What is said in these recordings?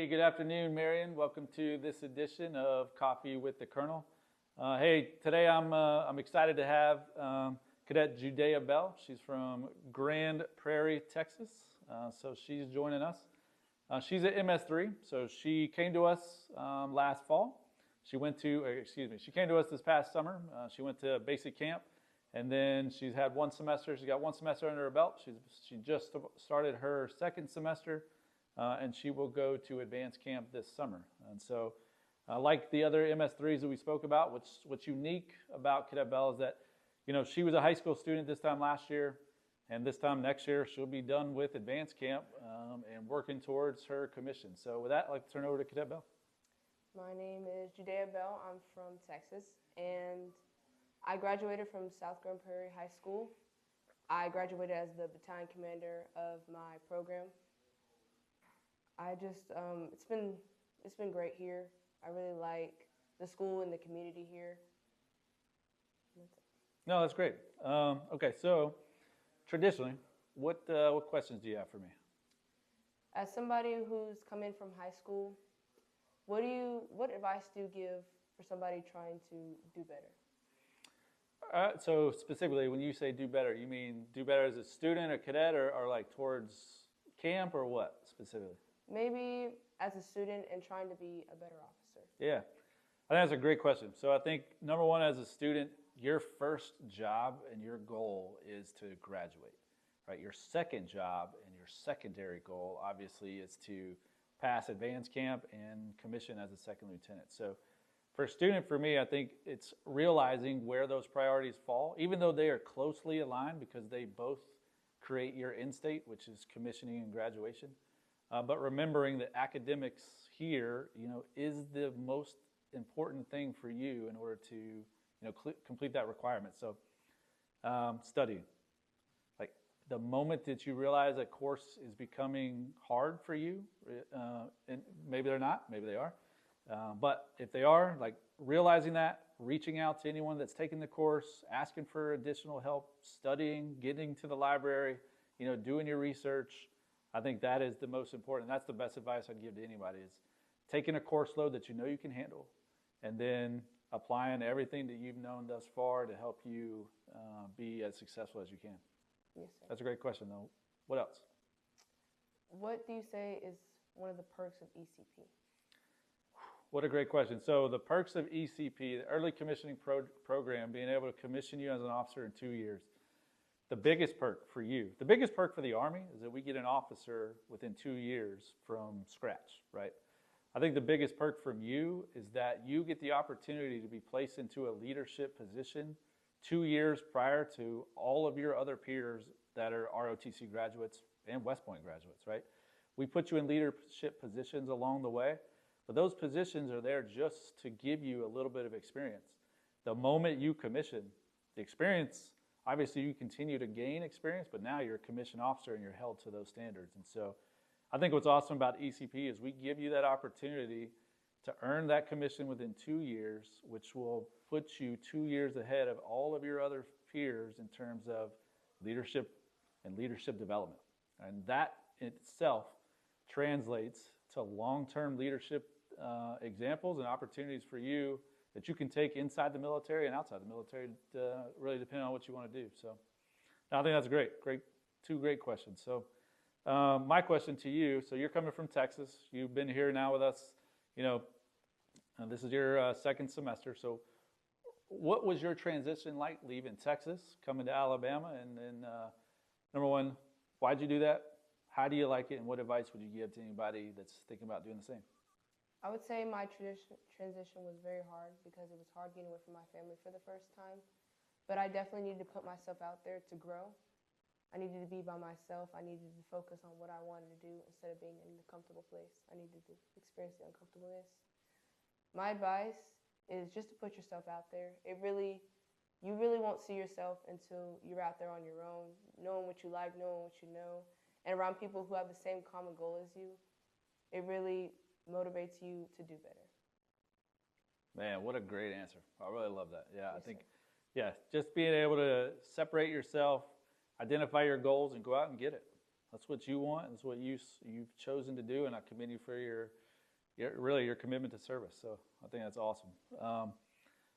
Hey, good afternoon, Marion. Welcome to this edition of Coffee with the Colonel. Hey, today I'm excited to have Cadet Bell. She's from Grand Prairie, Texas. So she's joining us. She's at MS3, so she came to us last fall. She came to us this past summer. She went to basic camp, and then she's had one semester. She's got one semester under her belt. She just started her second semester. And she will go to advanced camp this summer. And so, like the other MS3s that we spoke about, what's unique about Cadet Bell is that, she was a high school student this time last year, and this time next year she'll be done with advanced camp and working towards her commission. So with that, I'd like to turn over to Cadet Bell. My name is Cadet Bell. I'm from Texas, and I graduated from South Grand Prairie High School. I graduated as the battalion commander of my program. It's been great here. I really like the school and the community here. No, that's great. Okay, so traditionally, what questions do you have for me? As somebody who's come in from high school, what advice do you give for somebody trying to do better? So specifically, when you say do better, you mean do better as a student, a cadet, or like towards camp, or what specifically? Maybe as a student and trying to be a better officer. Yeah, I think that's a great question. So I think number one, as a student, your first job and your goal is to graduate, right? Your second job and your secondary goal, obviously, is to pass advanced camp and commission as a second lieutenant. So for a student, for me, I think it's realizing where those priorities fall, even though they are closely aligned because they both create your end state, which is commissioning and graduation. But remembering that academics here, is the most important thing for you in order to, complete that requirement. So, studying. Like the moment that you realize a course is becoming hard for you, and maybe they're not, maybe they are. But if they are, like realizing that, reaching out to anyone that's taking the course, asking for additional help, studying, getting to the library, doing your research. I think that is the most important. That's the best advice I'd give to anybody is taking a course load that you know you can handle and then applying everything that you've known thus far to help you be as successful as you can. Yes, sir. That's a great question, though. What else? What do you say is one of the perks of ECP? What a great question. So the perks of ECP, the early commissioning program, being able to commission you as an officer in 2 years. The biggest perk for you, the biggest perk for the Army is that we get an officer within 2 years from scratch, right? I think the biggest perk from you is that you get the opportunity to be placed into a leadership position 2 years prior to all of your other peers that are ROTC graduates and West Point graduates, right? We put you in leadership positions along the way, but those positions are there just to give you a little bit of experience. The moment you commission, the experience, obviously, you continue to gain experience, but now you're a commissioned officer and you're held to those standards. And so I think what's awesome about ECP is we give you that opportunity to earn that commission within 2 years, which will put you 2 years ahead of all of your other peers in terms of leadership and leadership development. And that itself translates to long-term leadership examples and opportunities for you that you can take inside the military and outside the military, really depending on what you want to do. So I think that's two great questions. So my question to you, so you're coming from Texas. You've been here now with us, this is your second semester. So what was your transition like leaving Texas, coming to Alabama? And then number one, why'd you do that? How do you like it? And what advice would you give to anybody that's thinking about doing the same? I would say my transition was very hard because it was hard getting away from my family for the first time. But I definitely needed to put myself out there to grow. I needed to be by myself. I needed to focus on what I wanted to do instead of being in the comfortable place. I needed to experience the uncomfortableness. My advice is just to put yourself out there. You really won't see yourself until you're out there on your own, knowing what you like, knowing what you know, and around people who have the same common goal as you. It really motivates you to do better. Man, what a great answer. I really love that. Yeah, I think, just being able to separate yourself, identify your goals, and go out and get it. That's what you want. That's what you've chosen to do, and I commend you for your your commitment to service. So I think that's awesome.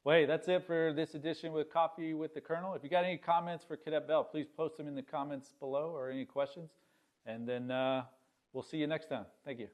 Well, hey, that's it for this edition with Coffee with the Colonel. If you got any comments for Cadet Bell, please post them in the comments below or any questions. And then we'll see you next time. Thank you.